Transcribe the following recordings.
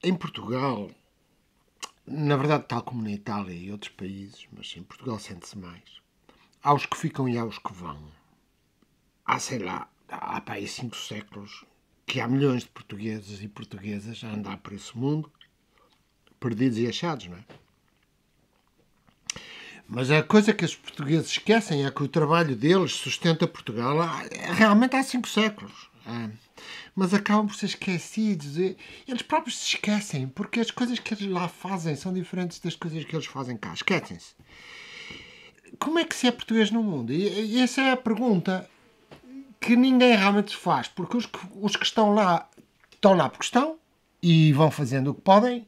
Em Portugal, na verdade, tal como na Itália e outros países, mas em Portugal sente-se mais, há os que ficam e há os que vão. Há, sei lá, há para aí 5 séculos que há milhões de portugueses e portuguesas a andar por esse mundo, perdidos e achados, não é? Mas a coisa que os portugueses esquecem é que o trabalho deles sustenta Portugal realmente há 5 séculos. Mas acabam por ser esquecidos. Eles próprios se esquecem, porque as coisas que eles lá fazem são diferentes das coisas que eles fazem cá. Esquecem-se. Como é que se é português no mundo? E essa é a pergunta que ninguém realmente se faz. Porque os que estão lá porque estão e vão fazendo o que podem,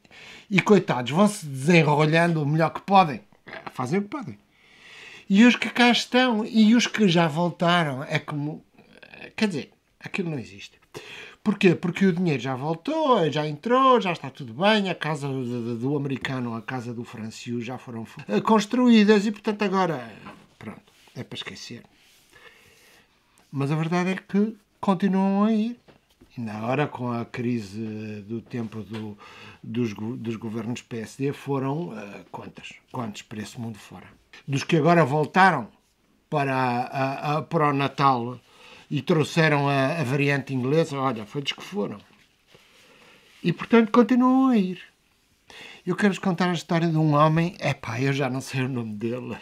e coitados, vão-se desenrolhando o melhor que podem. Fazem o que podem. E os que cá estão e os que já voltaram, é como... Quer dizer, aquilo não existe. Porquê? Porque o dinheiro já voltou, já entrou, já está tudo bem, a casa do americano, a casa do Franciu já foram construídas e, portanto, agora, pronto, é para esquecer. Mas a verdade é que continuam a ir. Ainda agora, com a crise do tempo dos governos PSD, foram quantos para esse mundo fora? Dos que agora voltaram para o Natal e trouxeram a variante inglesa, olha, foi dos que foram. E, portanto, continuam a ir. Eu quero-vos contar a história de um homem, eu já não sei o nome dele.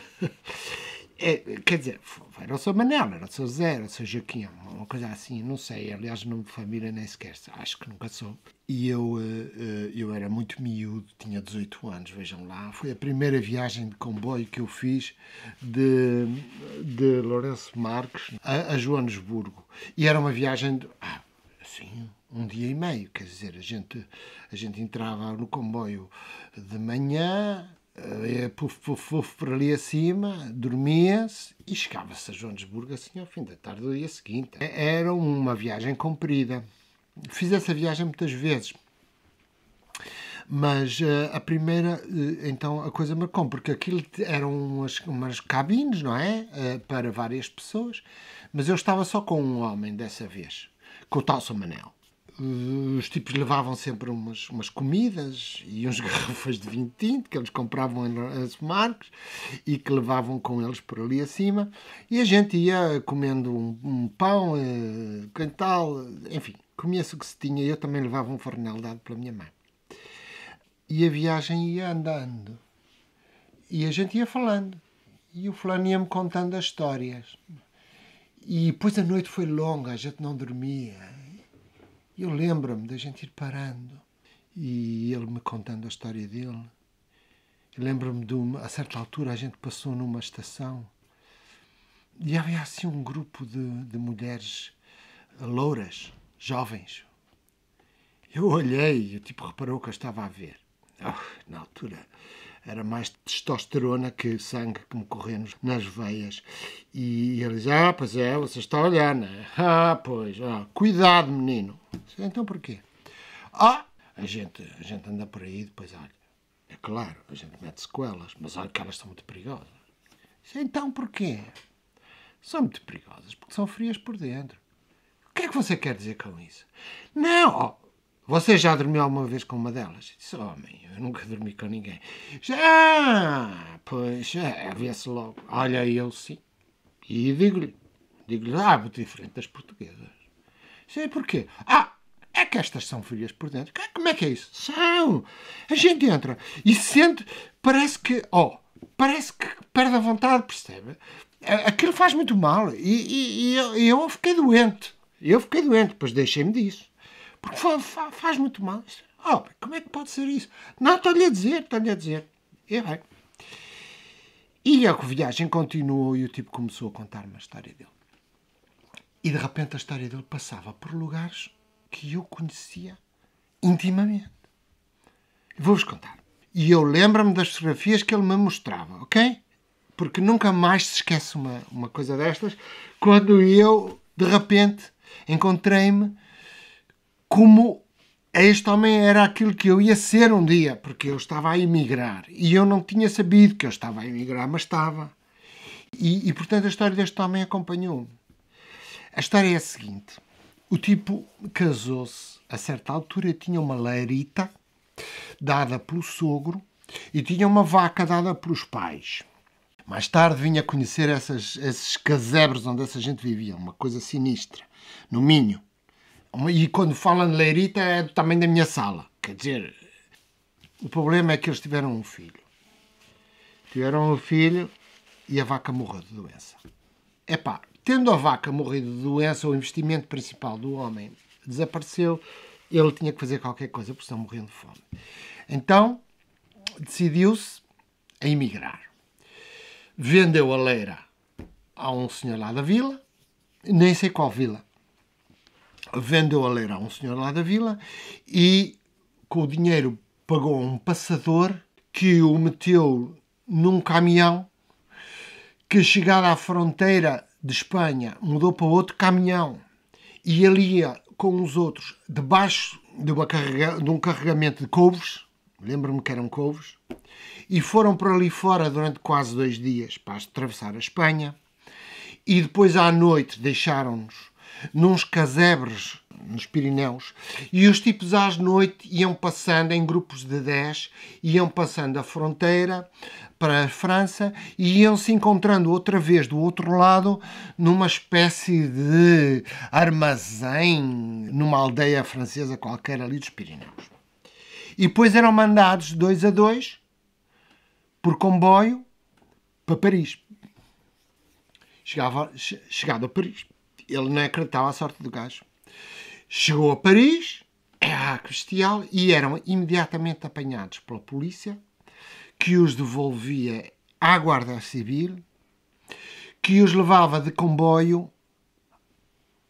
Quer dizer, era o seu Manel, era o seu Zé, era o seu Joaquim, uma coisa assim, não sei. Aliás, o nome de família nem sequer, acho que nunca soube. E eu era muito miúdo, tinha 18 anos, vejam lá. Foi a primeira viagem de comboio que eu fiz de Lourenço Marques a Joanesburgo. E era uma viagem de, assim, um dia e meio, quer dizer, a gente entrava no comboio de manhã, por ali acima, dormia-se e chegava-se a Joanesburgo assim ao fim da tarde do dia seguinte. Era uma viagem comprida. Fiz essa viagem muitas vezes. Mas a primeira, então, a coisa marcou, porque aquilo eram umas cabines, não é? Para várias pessoas. Mas eu estava só com um homem dessa vez, com o tal São Manel. Os tipos levavam sempre umas comidas e uns garrafas de vinho tinto que eles compravam em Marques e que levavam com eles por ali acima, e a gente ia comendo um pão, tal, enfim, comia-se o que se tinha. Eu também levava um farnel dado pela minha mãe. E a viagem ia andando e a gente ia falando e o fulano ia-me contando as histórias, e depois a noite foi longa, a gente não dormia. Eu lembro-me da gente ir parando e ele me contando a história dele. Eu lembro-me a certa altura, a gente passou numa estação e havia assim um grupo de mulheres louras, jovens. Eu olhei e o tipo reparou que eu estava a ver. Na altura era mais testosterona que sangue que me corria nas veias. E ele diz, pois é, você está a olhar, não é? Pois, cuidado, menino. Então porquê? A gente anda por aí, depois, olha, é claro, a gente mete sequelas, mas olha que elas são muito perigosas. Então porquê? São muito perigosas porque são frias por dentro. O que é que você quer dizer com isso? Não, você já dormiu alguma vez com uma delas? Eu disse, homem, eu nunca dormi com ninguém. Já, pois, vê-se logo. Olha, eu sim. E digo-lhe, muito diferente das portuguesas. Sei porquê. É que estas são frias por dentro. Como é que é isso? São. A gente entra e sente, parece que perde a vontade, percebe? Aquilo faz muito mal. E eu fiquei doente. Depois deixei-me disso. Porque faz muito mal. Como é que pode ser isso? Não, estou-lhe a dizer. E bem. E a viagem continuou e o tipo começou a contar uma história dele. E de repente a história dele passava por lugares que eu conhecia intimamente. Vou-vos contar. E eu lembro-me das fotografias que ele me mostrava, ok? Porque nunca mais se esquece uma coisa destas, quando eu, de repente, encontrei-me como este homem era aquilo que eu ia ser um dia, porque eu estava a emigrar. E eu não tinha sabido que eu estava a emigrar, mas estava. E portanto, a história deste homem acompanhou-me. A história é a seguinte. O tipo casou-se, a certa altura tinha uma lareita dada pelo sogro, e tinha uma vaca dada pelos pais. Mais tarde vinha conhecer esses casebres onde essa gente vivia, uma coisa sinistra, no Minho. E quando falam de leirita é do tamanho da minha sala. Quer dizer, o problema é que eles tiveram um filho. Tiveram um filho e a vaca morreu de doença. Epá, tendo a vaca morrido de doença, o investimento principal do homem desapareceu, ele tinha que fazer qualquer coisa, porque senão morriam de fome. Então, decidiu-se a emigrar. Vendeu a leira a um senhor lá da vila, nem sei qual vila. Vendeu a leira a um senhor lá da vila e, com o dinheiro, pagou um passador que o meteu num caminhão que, chegado à fronteira de Espanha, mudou para outro caminhão e ele ia com os outros debaixo de um carregamento de couves, lembro-me que eram couves, e foram por ali fora durante quase 2 dias para atravessar a Espanha, e depois à noite deixaram-nos nos casebres nos Pirineus, e os tipos à noite iam passando em grupos de 10, iam passando a fronteira para a França e iam se encontrando outra vez do outro lado numa espécie de armazém, numa aldeia francesa qualquer ali dos Pirineus. E depois eram mandados 2 a 2 por comboio para Paris. Chegado a Paris, ele não acreditava a sorte do gajo. Chegou a Paris, que bestial, e eram imediatamente apanhados pela polícia, que os devolvia à Guarda Civil, que os levava de comboio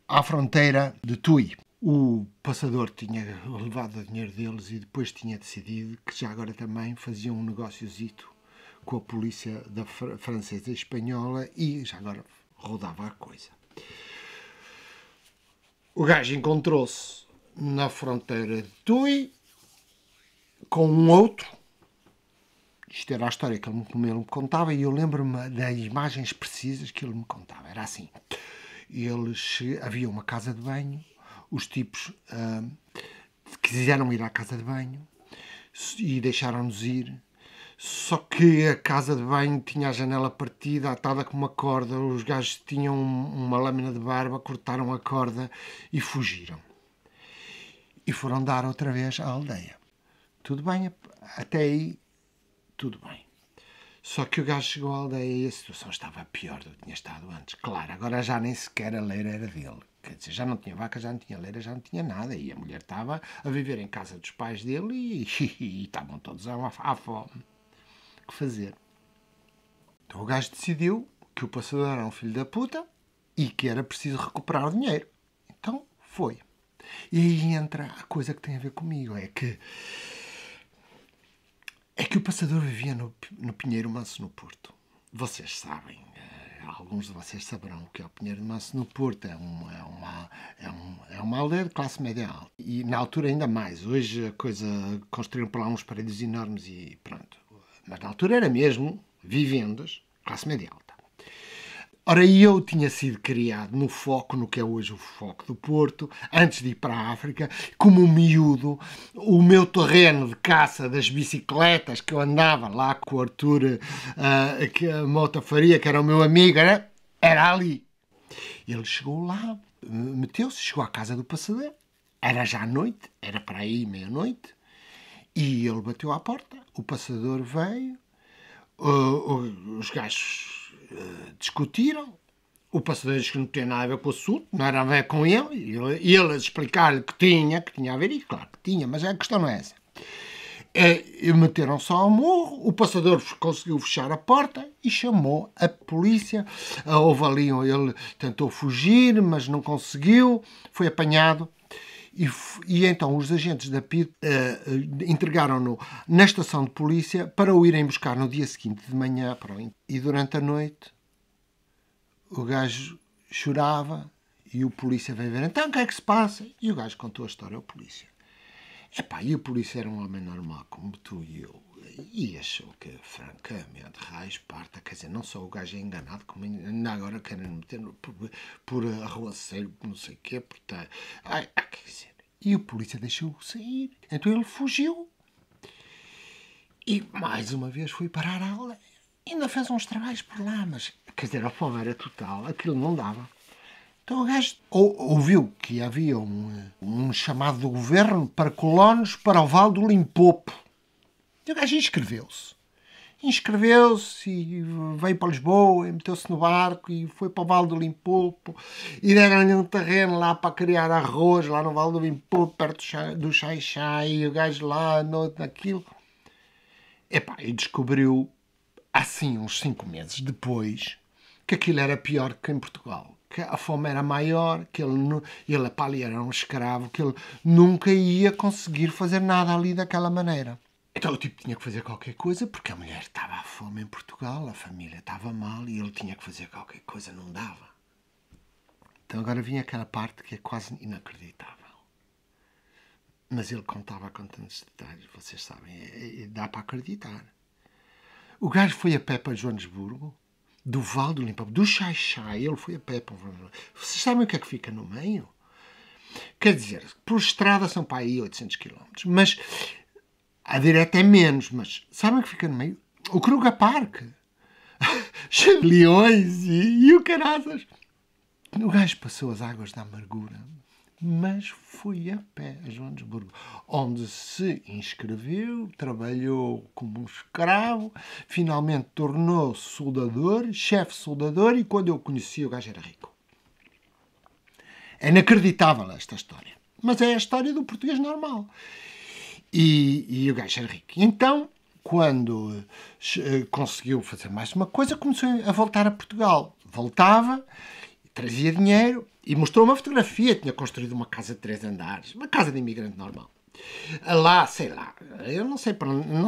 à fronteira de Tui. O passador tinha levado o dinheiro deles e depois tinha decidido que já agora também fazia um negóciozito com a polícia francesa e espanhola e já agora rodava a coisa. O gajo encontrou-se na fronteira de Tui com um outro. Isto era a história que ele me contava e eu lembro-me das imagens precisas que ele me contava. Era assim. Havia uma casa de banho, os tipos quiseram ir à casa de banho e deixaram-nos ir. Só que a casa de banho tinha a janela partida, atada com uma corda. Os gajos tinham uma lâmina de barba, cortaram a corda e fugiram. E foram dar outra vez à aldeia. Tudo bem, até aí, tudo bem. Só que o gajo chegou à aldeia e a situação estava pior do que tinha estado antes. Claro, agora já nem sequer a leira era dele. Quer dizer, já não tinha vaca, já não tinha leira, já não tinha nada. E a mulher estava a viver em casa dos pais dele e estavam todos à fome. O que fazer? Então o gajo decidiu que o passador era um filho da puta e que era preciso recuperar o dinheiro. Então foi. E aí entra a coisa que tem a ver comigo. É que o passador vivia no Pinheiro Manso, no Porto. Vocês sabem, alguns de vocês saberão o que é o Pinheiro Manso no Porto. É uma aldeia de classe média alta. E na altura ainda mais. Hoje a coisa, construíram por lá uns prédios enormes e pronto. Mas na altura era mesmo vivendas, classe média alta. Ora, eu tinha sido criado no que é hoje o foco do Porto, antes de ir para a África, como um miúdo. O meu terreno de caça das bicicletas, que eu andava lá com o Arthur Mota Faria, que era o meu amigo, era ali. Ele chegou lá, meteu-se, chegou à casa do passador, era já à noite, era para aí meia-noite, e ele bateu à porta, o passador veio, os gajos discutiram, o passador disse que não tinha nada a ver com o assunto, não era a ver com ele, e ele a explicar-lhe que tinha a ver, e claro que tinha, mas a questão não é essa. Meteram-se ao morro, o passador conseguiu fechar a porta e chamou a polícia. Houve ali, ele tentou fugir, mas não conseguiu, foi apanhado. E então os agentes da PID entregaram-no na estação de polícia para o irem buscar no dia seguinte de manhã. E durante a noite o gajo chorava e o polícia veio ver. Então o que é que se passa? E o gajo contou a história ao polícia. E o polícia era um homem normal como tu e eu. E achou que, francamente, raios parta, quer dizer, não só o gajo é enganado, como ainda agora querem meter por arruaceiro, não sei o quê, portanto, quer dizer, e o polícia deixou-o sair. Então ele fugiu E mais uma vez fui parar à aldeia. Ainda fez uns trabalhos por lá, mas, quer dizer, a fome era total, aquilo não dava. Então o gajo ouviu que havia um chamado do governo para colonos para o Vale do Limpopo. E o gajo inscreveu-se. Inscreveu-se e veio para Lisboa e meteu-se no barco e foi para o Vale do Limpopo e deram-lhe um terreno lá para criar arroz, lá no Vale do Limpopo, perto do Xai-Xai, e o gajo lá andou naquilo. Epá, e descobriu, assim, uns 5 meses depois, que aquilo era pior que em Portugal. Que a fome era maior, que ele pá, ali era um escravo, que ele nunca ia conseguir fazer nada ali daquela maneira. Então o tipo tinha que fazer qualquer coisa, porque a mulher estava à fome em Portugal, a família estava mal e ele tinha que fazer qualquer coisa, não dava. Então agora vinha aquela parte que é quase inacreditável. Mas ele contava com tantos detalhes, vocês sabem, dá para acreditar. O gajo foi a pé para Joanesburgo, do Vale do Limpopo, do Xai-Xai, ele foi a pé para... Vocês sabem o que é que fica no meio? Quer dizer, por estrada são para aí 800 km, mas a direta é menos, mas sabem o que fica no meio? O Kruger Park. Cheio de leões e o caraças. O gajo passou as águas da amargura, mas foi a pé a Joanesburgo, onde se inscreveu, trabalhou como um escravo, finalmente tornou-se soldador, chefe soldador, e quando eu o conheci o gajo era rico. É inacreditável esta história, mas é a história do português normal. E o gajo era rico. Então, quando conseguiu fazer mais uma coisa, começou a voltar a Portugal. Voltava, trazia dinheiro e mostrou uma fotografia. Tinha construído uma casa de 3 andares, uma casa de imigrante normal. Lá, sei lá, eu não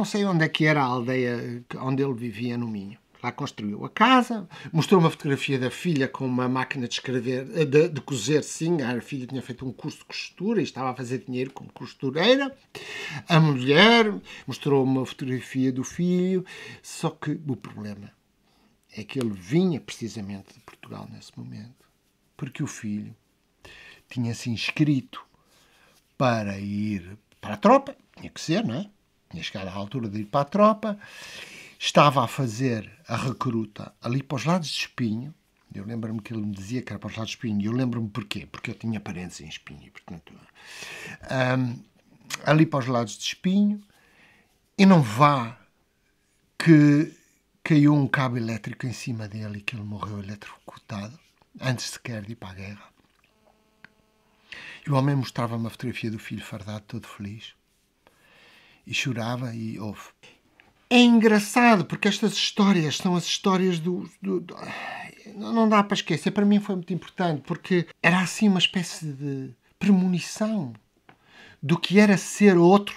sei onde é que era a aldeia onde ele vivia no Minho. Lá construiu a casa, mostrou uma fotografia da filha com uma máquina de escrever, de cozer, sim. A filha tinha feito um curso de costura e estava a fazer dinheiro como costureira. A mulher mostrou uma fotografia do filho, só que o problema é que ele vinha precisamente de Portugal nesse momento, porque o filho tinha se inscrito para ir para a tropa, tinha que ser, não é? Tinha chegado à altura de ir para a tropa, estava a fazer a recruta ali para os lados de Espinho. Eu lembro-me que ele me dizia que era para os lados de Espinho, e eu lembro-me porquê, porque eu tinha parentes em Espinho, e, portanto, ali para os lados de Espinho, e não vá que caiu um cabo elétrico em cima dele e que ele morreu eletrocutado, antes sequer de ir para a guerra. E o homem mostrava uma fotografia do filho fardado, todo feliz, e chorava e ouve. É engraçado, porque estas histórias são as histórias não dá para esquecer. Para mim foi muito importante, porque era assim uma espécie de premonição do que era ser outro,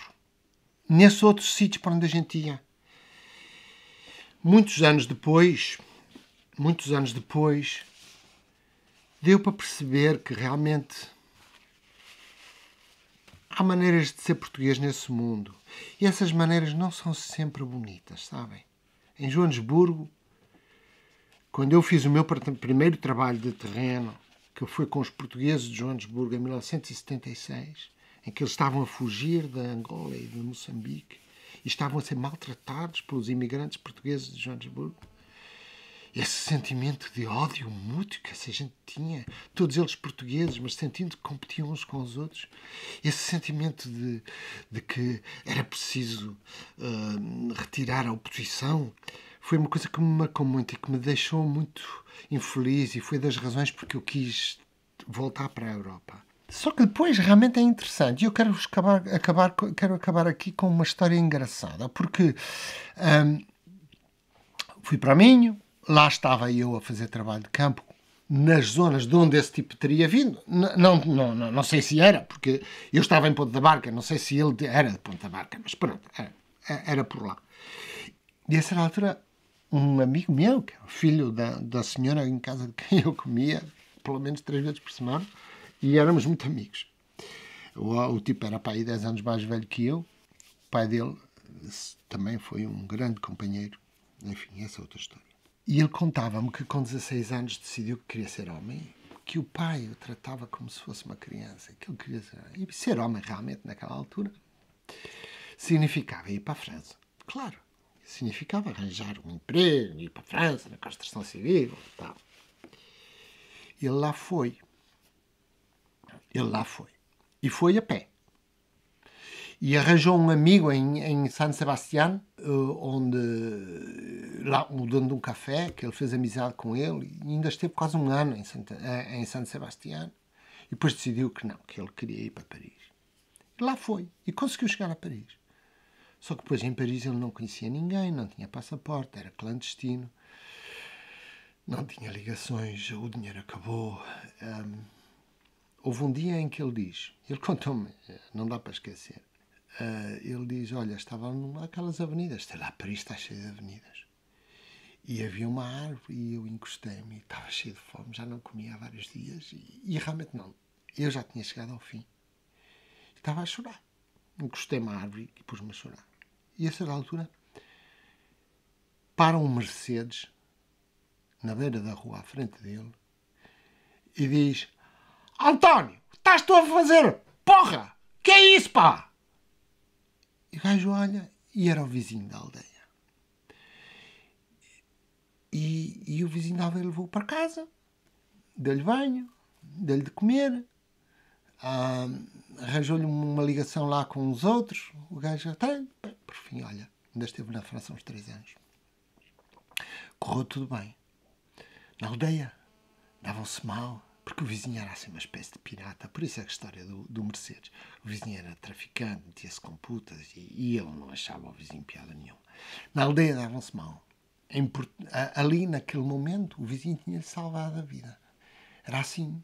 nesse outro sítio para onde a gente ia. Muitos anos depois, deu para perceber que realmente há maneiras de ser português nesse mundo. E essas maneiras não são sempre bonitas, sabem? Em Joanesburgo, quando eu fiz o meu primeiro trabalho de terreno, que foi com os portugueses de Joanesburgo em 1976, em que eles estavam a fugir da Angola e de Moçambique e estavam a ser maltratados pelos imigrantes portugueses de Joanesburgo, esse sentimento de ódio mútuo que essa gente tinha, todos eles portugueses, mas sentindo que competiam uns com os outros, esse sentimento de que era preciso retirar a oposição, foi uma coisa que me marcou muito e que me deixou muito infeliz, e foi das razões porque eu quis voltar para a Europa. Só que depois realmente é interessante, e eu quero acabar aqui com uma história engraçada, porque fui para Minho. Lá estava eu a fazer trabalho de campo, nas zonas de onde esse tipo teria vindo. Não sei se era, porque eu estava em Ponta da Barca, não sei se ele era de Ponta da Barca, mas pronto, era por lá. E a certa altura, um amigo meu, que é o filho da senhora em casa de quem eu comia, pelo menos 3 vezes por semana, e éramos muito amigos. O tipo era pai 10 anos mais velho que eu, o pai dele também foi um grande companheiro. Enfim, essa é outra história. E ele contava-me que com 16 anos decidiu que queria ser homem, que o pai o tratava como se fosse uma criança, que ele queria ser... E ser homem realmente naquela altura significava ir para a França, Claro, significava arranjar um emprego, ir para a França, na construção civil e tal. Ele lá foi. Ele lá foi. E foi a pé. E arranjou um amigo em San Sebastián, onde lá o dono de um café, que ele fez amizade com ele, e ainda esteve quase um ano em San Sebastián. E depois decidiu que não, que ele queria ir para Paris. E lá foi. E conseguiu chegar a Paris. Só que depois em Paris ele não conhecia ninguém, não tinha passaporte, era clandestino, não tinha ligações, o dinheiro acabou. Houve um dia em que ele diz, ele contou-me, não dá para esquecer, ele diz, olha, estava naquelas avenidas, sei lá, Paris está cheio de avenidas. E havia uma árvore e eu encostei-me e estava cheio de fome, já não comia há vários dias e realmente não. Eu já tinha chegado ao fim. Estava a chorar. Encostei-me à árvore e pus-me a chorar. E a certa altura para um Mercedes na beira da rua à frente dele e diz: António, estás tu a fazer? Porra! Que é isso, pá? E o gajo olha e era o vizinho da aldeia. E o vizinho da aldeia levou-o para casa, deu-lhe banho, deu-lhe de comer, arranjou-lhe uma ligação lá com os outros. O gajo até, por fim, olha, ainda esteve na França uns 3 anos. Correu tudo bem. Na aldeia davam-se mal, porque o vizinho era assim uma espécie de pirata. Por isso é a história do Mercedes. O vizinho era traficante, metia-se com putas e ele não achava o vizinho piada nenhuma. Na aldeia davam-se mal. Ali, naquele momento, o vizinho tinha-lhe salvado a vida. Era assim.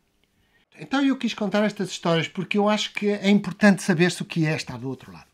Então eu quis contar estas histórias porque eu acho que é importante saber-se o que é estar do outro lado.